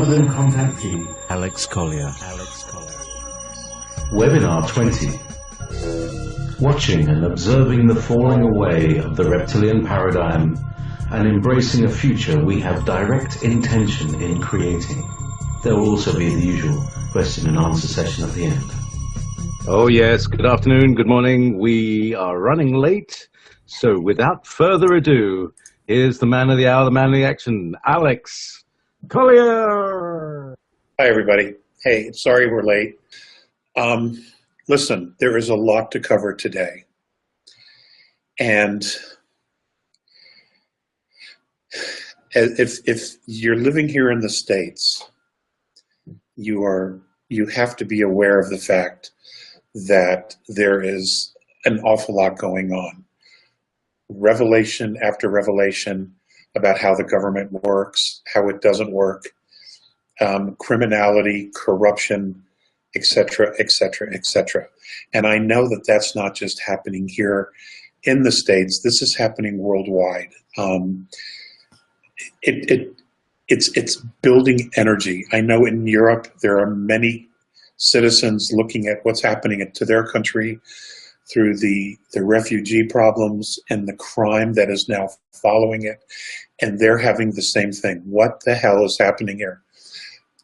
London contactee Alex Collier. Webinar 20. Watching and observing the falling away of the reptilian paradigm and embracing a future we have direct intention in creating. There will also be the usual question and answer session at the end. Oh yes, good afternoon, good morning. We are running late, so without further ado, here's the man of the hour, the man of the action, Alex Collier. Hi everybody. Hey, sorry we're late. Listen, there is a lot to cover today. And if you're living here in the States, you have to be aware of the fact that there is an awful lot going on. Revelation after revelation about how the government works, how it doesn't work, criminality, corruption, etc., etc., etc. And I know that that's not just happening here in the States. This is happening worldwide. It's building energy. I know in Europe there are many citizens looking at what's happening to their country through the refugee problems and the crime that is now following it, and they're having the same thing. What the hell is happening here?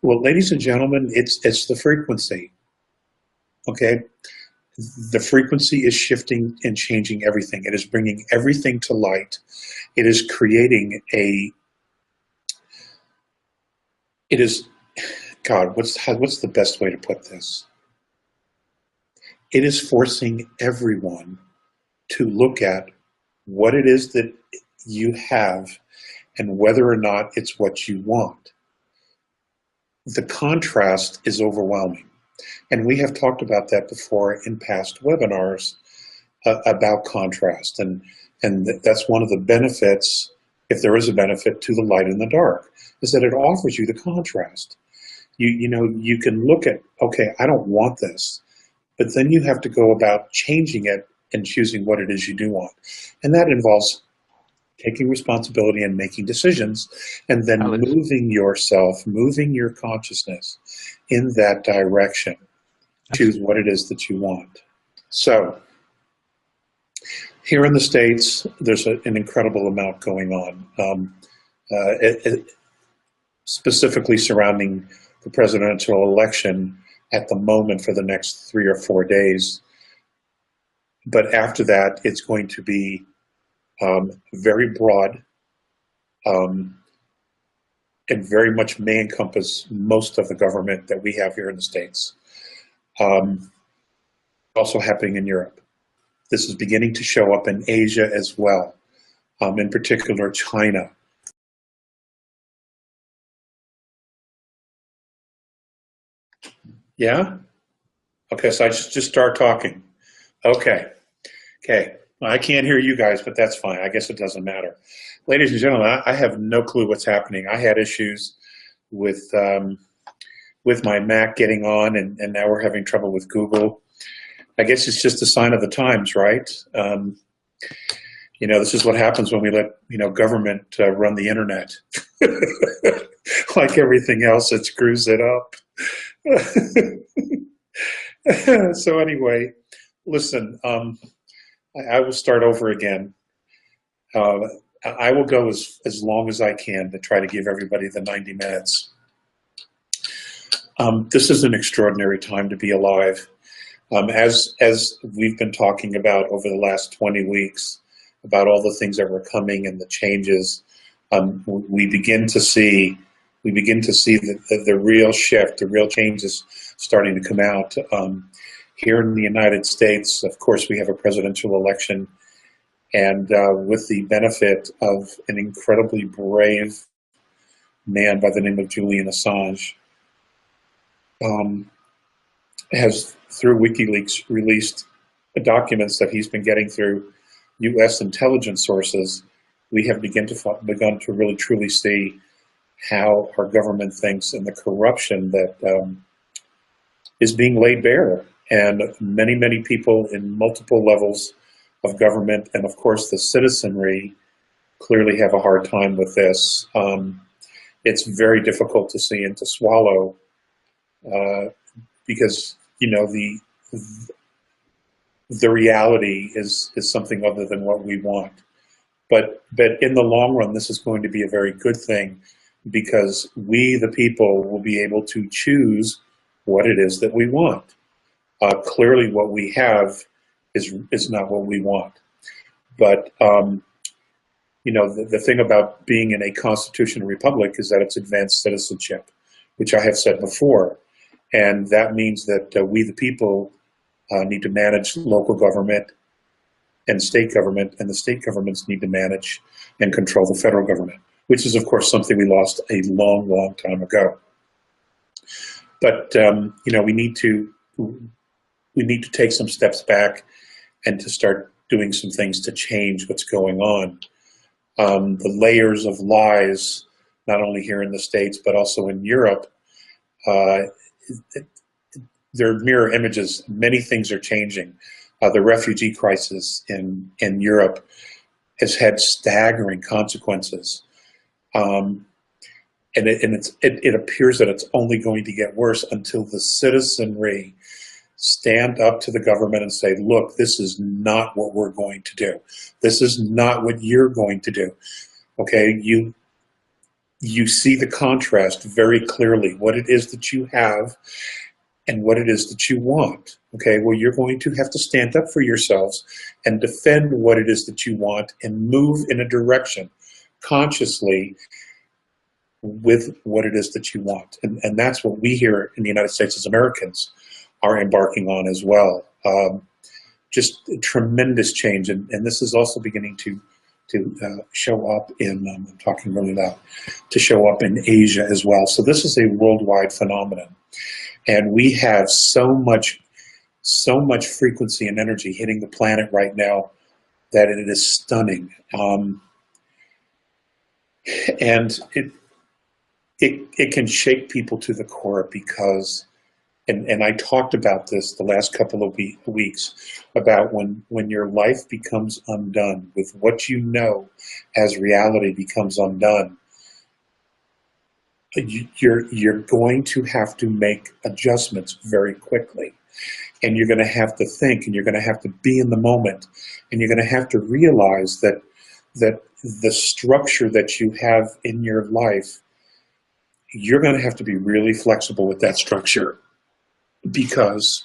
Well, ladies and gentlemen, it's the frequency, okay? The frequency is shifting and changing everything. It is bringing everything to light. It is creating God, what's the best way to put this? It is forcing everyone to look at what it is that you have and whether or not it's what you want. The contrast is overwhelming. And we have talked about that before in past webinars about contrast. And that's one of the benefits, if there is a benefit to the light and the dark, is that it offers you the contrast. You know, you can look at, okay, I don't want this, but then you have to go about changing it and choosing what it is you do want. And that involves taking responsibility and making decisions, and then Alex, moving yourself, moving your consciousness in that direction. Choose what it is that you want. So here in the States, there's an incredible amount going on, specifically surrounding the presidential election at the moment for the next 3 or 4 days. But after that, it's going to be very broad and very much may encompass most of the government that we have here in the States. Also happening in Europe. This is beginning to show up in Asia as well, in particular China. Yeah? Okay, so I just start talking. Okay. I can't hear you guys, but that's fine. I guess it doesn't matter. Ladies and gentlemen, I have no clue what's happening. I had issues with my Mac getting on, and now we're having trouble with Google. I guess it's just a sign of the times, right? You know, this is what happens when we let, government run the internet. Like everything else, it screws it up. So anyway, listen, I will start over again. I will go as long as I can to try to give everybody the 90 minutes. This is an extraordinary time to be alive. As we've been talking about over the last 20 weeks, about all the things that were coming and the changes, we begin to see the real shift, the real changes starting to come out. Here in the United States, of course, we have a presidential election, and with the benefit of an incredibly brave man by the name of Julian Assange, has, through WikiLeaks, released documents that he's been getting through U.S. intelligence sources. We have begun to really truly see how our government thinks and the corruption that is being laid bare. And many, many people in multiple levels of government, and of course the citizenry, clearly have a hard time with this. it's very difficult to see and to swallow, because the reality is something other than what we want. But in the long run, this is going to be a very good thing, because we, the people, will be able to choose what it is that we want. Clearly, what we have is not what we want. But the thing about being in a constitutional republic is that it's advanced citizenship, which I have said before, and that means that we, the people, need to manage local government and state government, and the state governments need to manage and control the federal government, which is, of course, something we lost a long, long time ago. But we need to take some steps back and to start doing some things to change what's going on. The layers of lies, not only here in the States but also in Europe, they're mirror images. Many things are changing. The refugee crisis in Europe has had staggering consequences. And it appears that it's only going to get worse until the citizenry stand up to the government and say, look, this is not what we're going to do. This is not what you're going to do. Okay, you see the contrast very clearly, what it is that you have and what it is that you want. Okay, well, you're going to have to stand up for yourselves and defend what it is that you want and move in a direction consciously with what it is that you want. And that's what we here in the United States as Americans are embarking on as well. Just tremendous change. And this is also beginning to show up in, I'm talking really loud, to show up in Asia as well. So this is a worldwide phenomenon. And we have so much frequency and energy hitting the planet right now that it is stunning. And it can shake people to the core because, and I talked about this the last couple of weeks, about when your life becomes undone, with what you know as reality becomes undone, you're going to have to make adjustments very quickly. And you're going to have to think, and you're going to have to be in the moment, and you're going to have to realize that the structure that you have in your life, you're going to have to be really flexible with that structure, because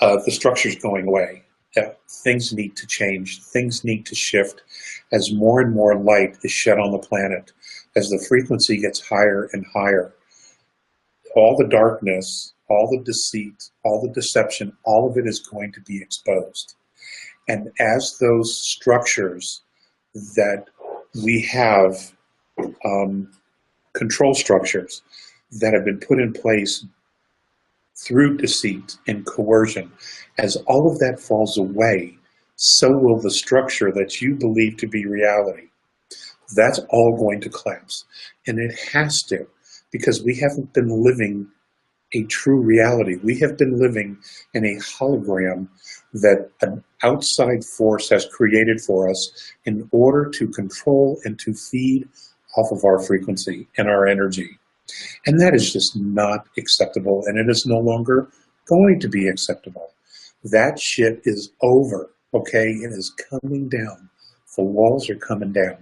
the structure's going away. Things need to change. Things need to shift as more and more light is shed on the planet, as the frequency gets higher and higher. All the darkness, all the deceit, all the deception, all of it is going to be exposed. And as those structures that we have, control structures that have been put in place through deceit and coercion, as all of that falls away, so will the structure that you believe to be reality. That's all going to collapse. And it has to, because we haven't been living a true reality. We have been living in a hologram that an outside force has created for us in order to control and to feed off of our frequency and our energy. And that is just not acceptable, and it is no longer going to be acceptable. That shit is over, okay? It is coming down. The walls are coming down.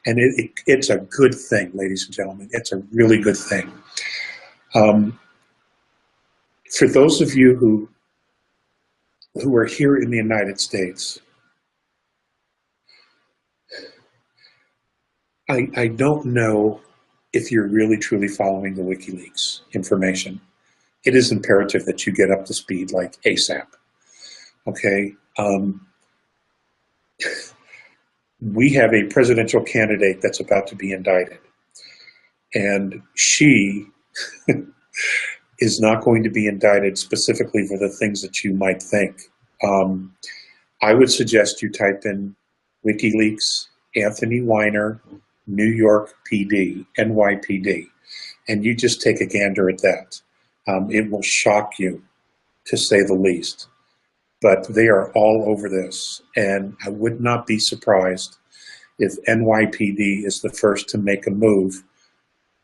And it's a good thing, ladies and gentlemen. It's a really good thing. For those of you who are here in the United States, I don't know if you're really truly following the WikiLeaks information. It is imperative that you get up to speed like ASAP, okay? We have a presidential candidate that's about to be indicted, and she is not going to be indicted specifically for the things that you might think. I would suggest you type in WikiLeaks, Anthony Weiner, New York PD, NYPD, and you just take a gander at that. It will shock you, to say the least. But they are all over this, and I would not be surprised if NYPD is the first to make a move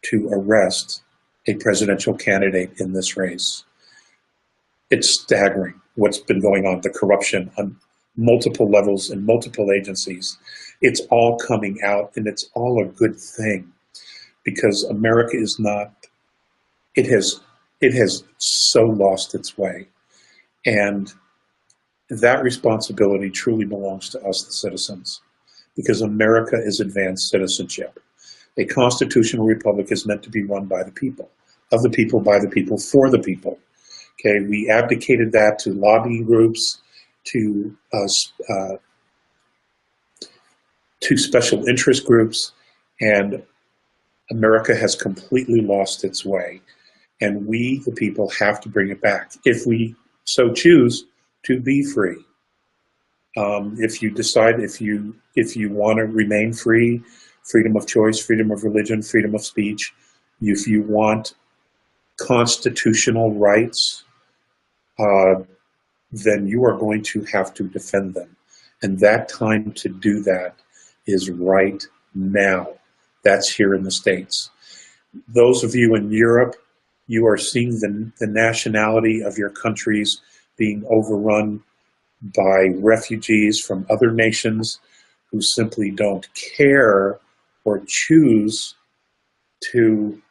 to arrest a presidential candidate in this race. It's staggering what's been going on, the corruption on multiple levels and multiple agencies. It's all coming out, and it's all a good thing, because America is not, it has so lost its way. And that responsibility truly belongs to us, the citizens, because America is advanced citizenship. A constitutional republic is meant to be run by the people, of the people, by the people, for the people. Okay, we abdicated that to lobbying groups, to special interest groups, and America has completely lost its way. And we, the people, have to bring it back, if we so choose to be free. If you decide, if you want to remain free, freedom of choice, freedom of religion, freedom of speech, if you want constitutional rights, then you are going to have to defend them. And that time to do that is right now. That's here in the States. Those of you in Europe, you are seeing the nationality of your countries being overrun by refugees from other nations who simply don't care or choose to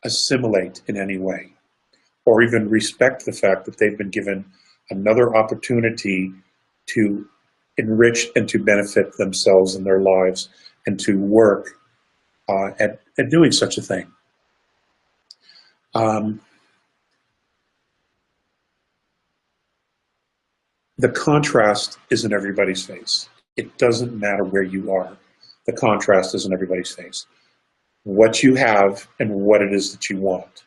assimilate in any way, or even respect the fact that they've been given another opportunity to enrich and to benefit themselves and their lives, and to work at doing such a thing. The contrast is in everybody's face. It doesn't matter where you are. The contrast is in everybody's face. What you have and what it is that you want.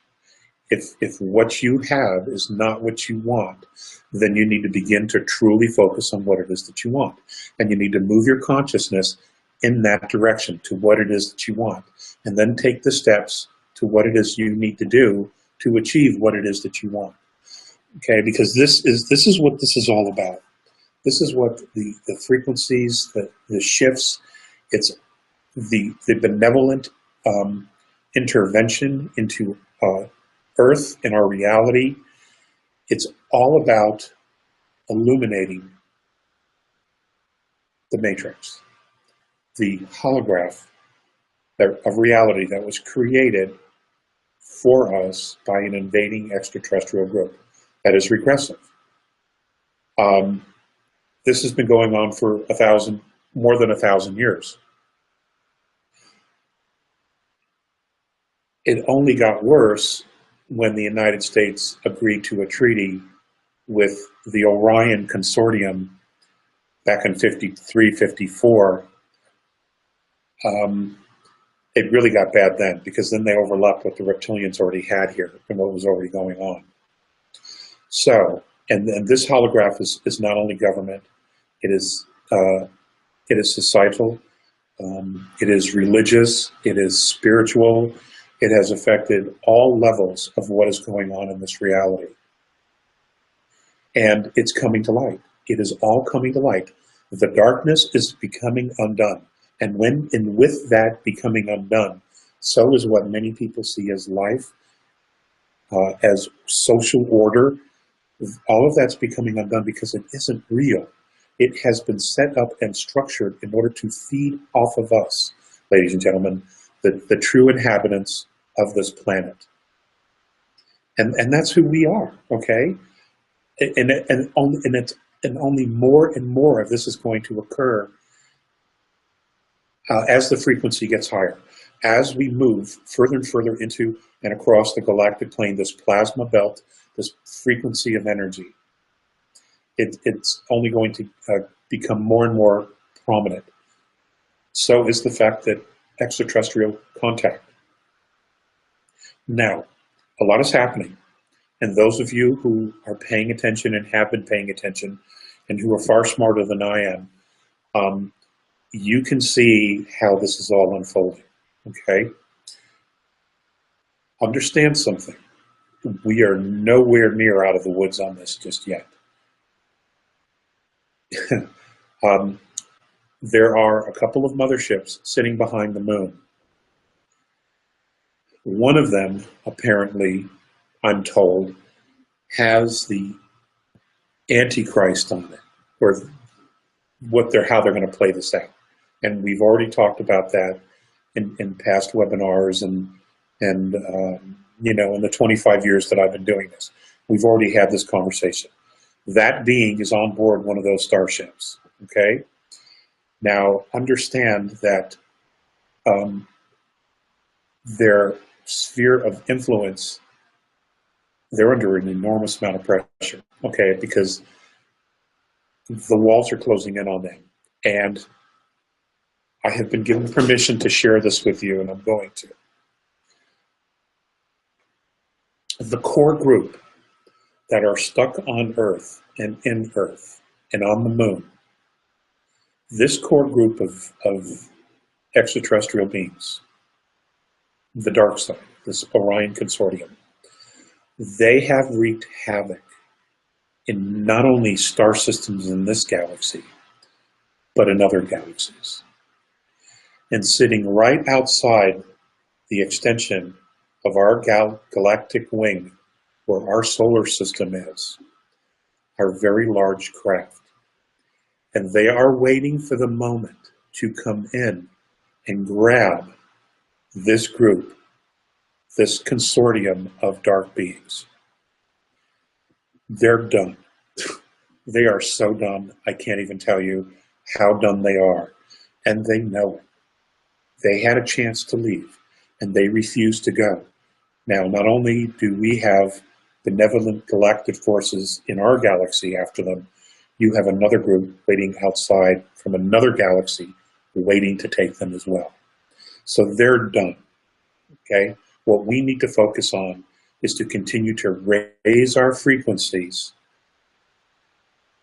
If what you have is not what you want, then you need to begin to truly focus on what it is that you want. And you need to move your consciousness in that direction to what it is that you want. And then take the steps to what it is you need to do to achieve what it is that you want. Okay, because this is what this is all about. This is what the frequencies, the shifts, it's the benevolent intervention into Earth and our reality. It's all about illuminating the matrix, the holograph of reality that was created for us by an invading extraterrestrial group that is regressive. This has been going on for more than 1,000 years. It only got worse when the United States agreed to a treaty with the Orion Consortium back in 53, 54. It really got bad then, because then they overlapped what the reptilians already had here and what was already going on. So, and this holograph is not only government, it is societal, it is religious, it is spiritual. It has affected all levels of what is going on in this reality. And it's coming to light. It is all coming to light. The darkness is becoming undone. And with that becoming undone, so is what many people see as life, as social order. All of that's becoming undone because it isn't real. It has been set up and structured in order to feed off of us, ladies and gentlemen, the true inhabitants of this planet. And that's who we are, okay? And only more and more of this is going to occur as the frequency gets higher. As we move further and further into and across the galactic plane, this plasma belt, this frequency of energy, it's only going to become more and more prominent. So is the fact that extraterrestrial contact. Now, a lot is happening, and those of you who are paying attention and have been paying attention, and who are far smarter than I am, you can see how this is all unfolding, okay? Understand something. We are nowhere near out of the woods on this just yet. there are a couple of motherships sitting behind the moon. One of them, apparently, I'm told, has the Antichrist on it, or how they're going to play this out. And we've already talked about that in past webinars and you know, in the 25 years that I've been doing this. We've already had this conversation. That being is on board one of those starships, okay? Now, understand that their sphere of influence, they're under an enormous amount of pressure, okay, because the walls are closing in on them. And I have been given permission to share this with you, and I'm going to. The core group that are stuck on Earth and in Earth and on the moon, this core group of extraterrestrial beings, the dark side, this Orion Consortium, they have wreaked havoc in not only star systems in this galaxy, but in other galaxies. And sitting right outside the extension of our galactic wing, where our solar system is, are very large craft. And they are waiting for the moment to come in and grab this group, this consortium of dark beings. They're done. They are so done, I can't even tell you how done they are. And they know it. They had a chance to leave, and they refused to go. Now, not only do we have benevolent galactic forces in our galaxy after them, you have another group waiting outside from another galaxy waiting to take them as well. So they're done, okay? What we need to focus on is to continue to raise our frequencies,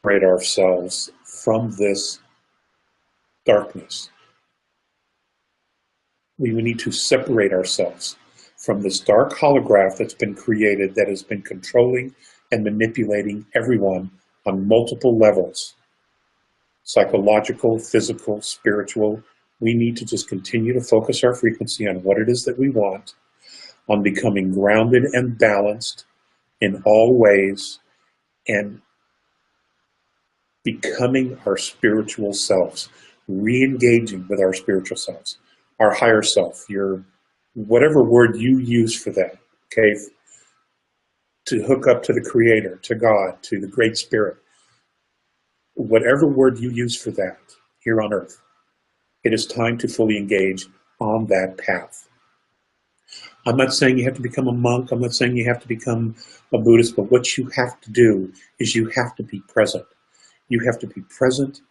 separate ourselves from this darkness. We need to separate ourselves from this dark holograph that's been created, that has been controlling and manipulating everyone on multiple levels, psychological, physical, spiritual. We need to just continue to focus our frequency on what it is that we want, on becoming grounded and balanced in all ways, and becoming our spiritual selves, re-engaging with our spiritual selves, our higher self, your whatever word you use for that, okay, to hook up to the Creator, to God, to the Great Spirit, whatever word you use for that here on Earth, it is time to fully engage on that path. I'm not saying you have to become a monk. I'm not saying you have to become a Buddhist, but what you have to do is you have to be present. You have to be present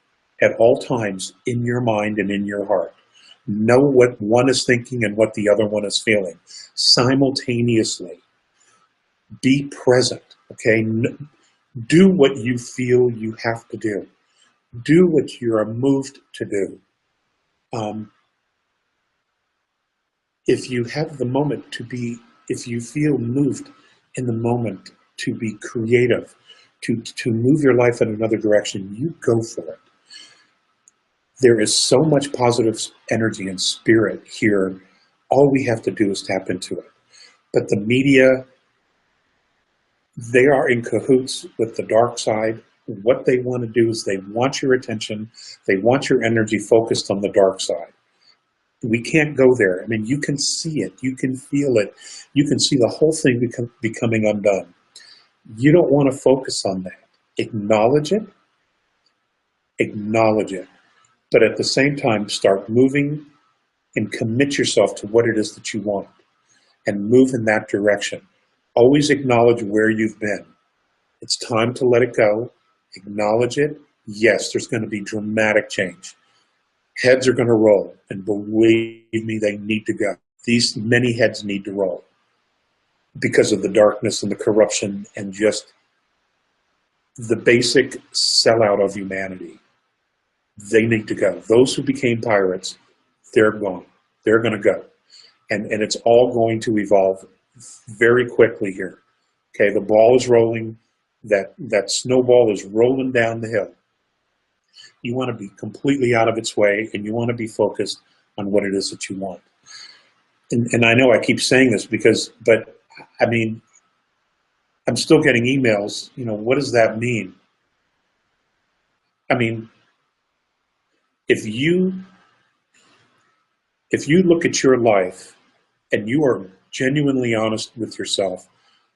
at all times in your mind and in your heart. Know what one is thinking and what the other one is feeling simultaneously. Be present, okay? Do what you feel you have to do. Do what you are moved to do. If you have the moment to be, if you feel moved in the moment to be creative, to move your life in another direction, you go for it. There is so much positive energy and spirit here. All we have to do is tap into it. But the media, they are in cahoots with the dark side. What they want to do is they want your attention. They want your energy focused on the dark side. We can't go there. I mean, you can see it. You can feel it. You can see the whole thing becoming undone. You don't want to focus on that. Acknowledge it. Acknowledge it. But at the same time, start moving and commit yourself to what it is that you want and move in that direction. Always acknowledge where you've been. It's time to let it go. Acknowledge it. Yes, there's going to be dramatic change. Heads are going to roll, and believe me, they need to go. These many heads need to roll because of the darkness and the corruption and just the basic sellout of humanity. They need to go. Those who became pirates, they're gone. They're going to go. And it's all going to evolve very quickly here. Okay, the ball is rolling. That snowball is rolling down the hill. You want to be completely out of its way, and you want to be focused on what it is that you want. And I know I keep saying this but I mean, I'm still getting emails, what does that mean? I mean, if you look at your life and you are genuinely honest with yourself,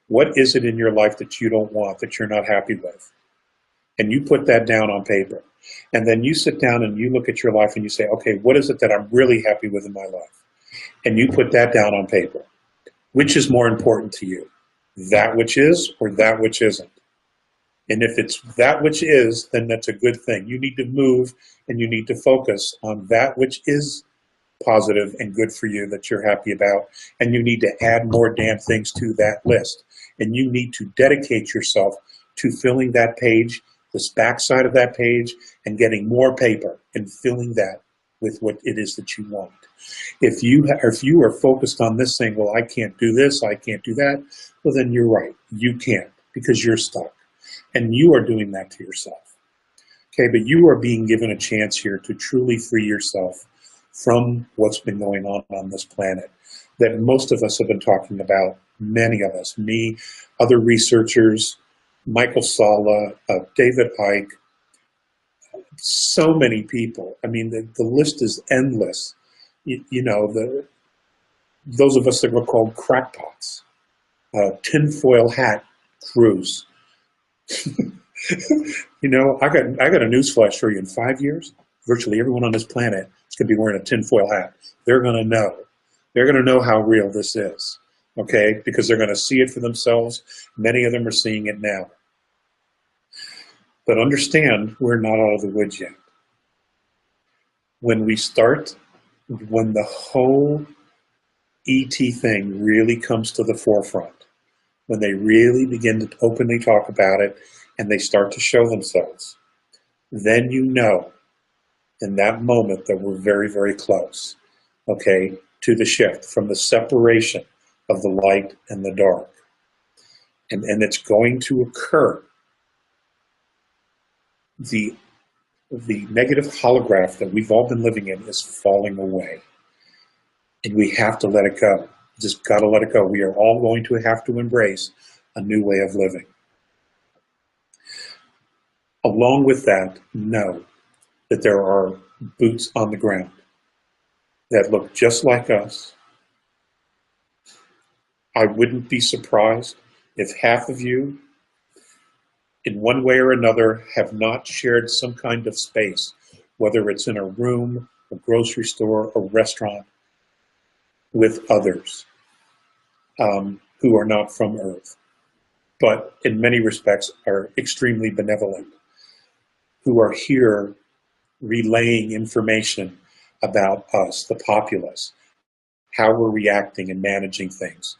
what is it in your life that you don't want, that you're not happy with? And you put that down on paper. And then you sit down and you look at your life and you say, okay, what is it that I'm really happy with in my life? And you put that down on paper. Which is more important to you? That which is or that which isn't? And if it's that which is, then that's a good thing. You need to move and you need to focus on that which is positive and good for you, that you're happy about, and you need to add more damn things to that list. And you need to dedicate yourself to filling that page, this backside of that page, and getting more paper and filling that with what it is that you want. If you are focused on this saying, well, I can't do this, I can't do that, well, then you're right. You can't, because you're stuck. And you are doing that to yourself. Okay, but you are being given a chance here to truly free yourself from what's been going on this planet that most of us have been talking about, many of us, me, other researchers, Michael Salla, David Icke, so many people. I mean, the list is endless. Those of us that were called crackpots, tinfoil hat crews. I got a newsflash for you. In 5 years, virtually everyone on this planet is going to be wearing a tinfoil hat. They're going to know. They're going to know how real this is, okay? Because they're going to see it for themselves. Many of them are seeing it now. But understand, we're not out of the woods yet. When the whole ET thing really comes to the forefront, when they really begin to openly talk about it and they start to show themselves, then you know in that moment that we're very, very close, okay, to the shift from the separation of the light and the dark. And it's going to occur. The negative holograph that we've all been living in is falling away. And we have to let it go. Just got to let it go. We are all going to have to embrace a new way of living. Along with that, know that there are boots on the ground that look just like us. I wouldn't be surprised if half of you, in one way or another, have not shared some kind of space, whether it's in a room, a grocery store, a restaurant, with others who are not from Earth, but in many respects are extremely benevolent, who are here relaying information about us, the populace, how we're reacting and managing things.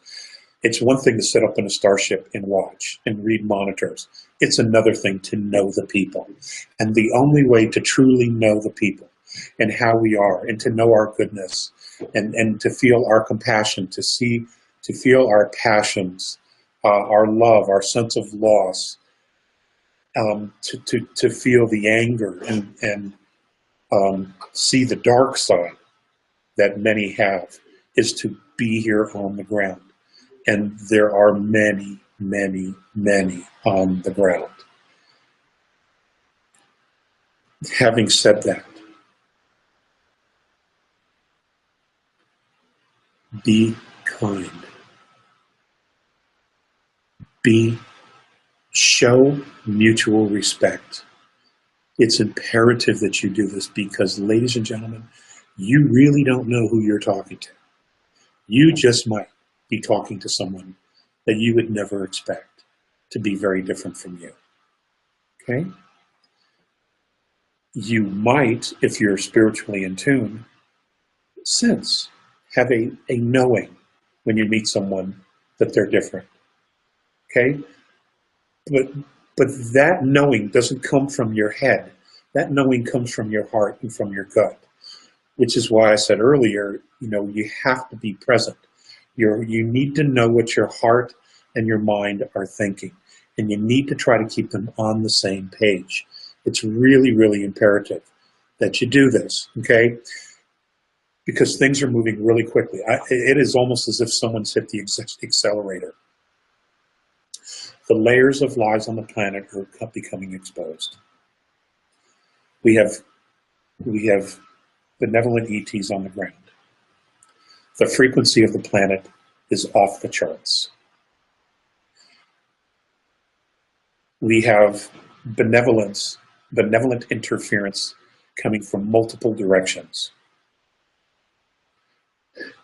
It's one thing to sit up in a starship and watch and read monitors. It's another thing to know the people. And the only way to truly know the people and how we are, and to know our goodness, and to feel our compassion, to feel our passions, our love, our sense of loss, to feel the anger and see the dark side that many have, is to be here on the ground. And there are many, many, many on the ground. Having said that, be kind. Show mutual respect. It's imperative that you do this because, ladies and gentlemen, you really don't know who you're talking to. You just might be talking to someone that you would never expect to be very different from you. Okay? You might, if you're spiritually in tune, have a knowing when you meet someone that they're different. Okay? But that knowing doesn't come from your head. That knowing comes from your heart and from your gut, which is why I said earlier, you have to be present. You need to know what your heart and your mind are thinking, and you need to try to keep them on the same page. It's really, really imperative that you do this, okay? Because things are moving really quickly. It is almost as if someone's hit the accelerator. The layers of lies on the planet are becoming exposed. We have benevolent ETs on the ground. The frequency of the planet is off the charts. We have benevolent interference coming from multiple directions.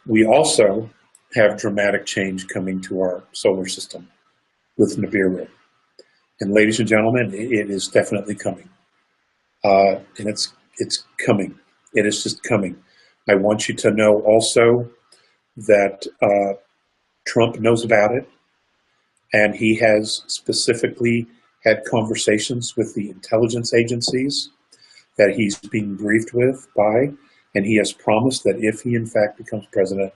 We also have dramatic change coming to our solar system with Nibiru. And ladies and gentlemen, it is definitely coming. And it's coming. It is just coming. I want you to know also that Trump knows about it, and he has specifically had conversations with the intelligence agencies that he's being briefed with by, and he has promised that if he in fact becomes president,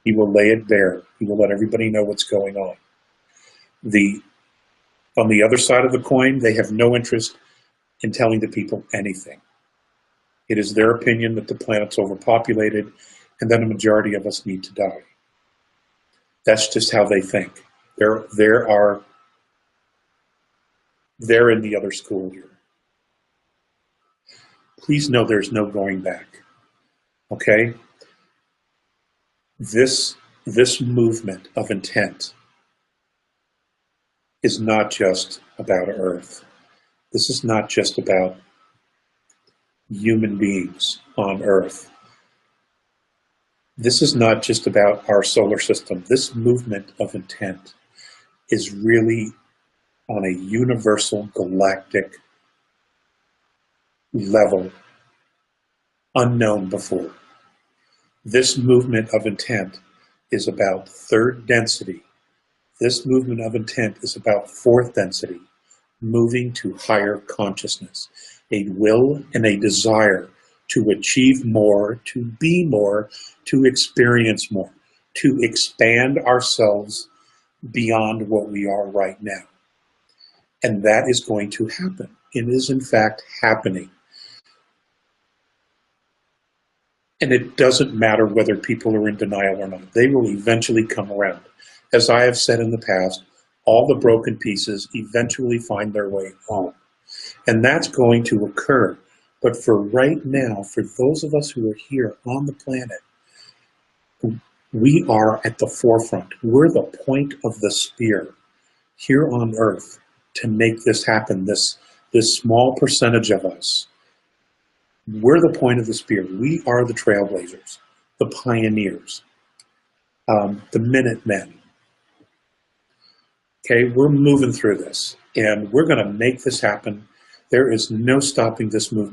he will lay it bare. He will let everybody know what's going on. On the other side of the coin, they have no interest in telling the people anything. It is their opinion that the planet's overpopulated and that a majority of us need to die. That's just how they think. They're in the other school here. Please know there's no going back, okay? This movement of intent is not just about Earth. This is not just about human beings on Earth. This is not just about our solar system. This movement of intent is really on a universal galactic level unknown before. This movement of intent is about third density. This movement of intent is about fourth density, moving to higher consciousness, a will and a desire to achieve more, to be more, to experience more, to expand ourselves beyond what we are right now. And that is going to happen. It is in fact happening. And it doesn't matter whether people are in denial or not. They will eventually come around. As I have said in the past, all the broken pieces eventually find their way home. And that's going to occur. But for right now, for those of us who are here on the planet, we are at the forefront. We're the point of the spear here on Earth to make this happen, this small percentage of us. We're the point of the spear. We are the trailblazers, the pioneers, the Minutemen. Okay, we're moving through this, and we're going to make this happen. There is no stopping this movement.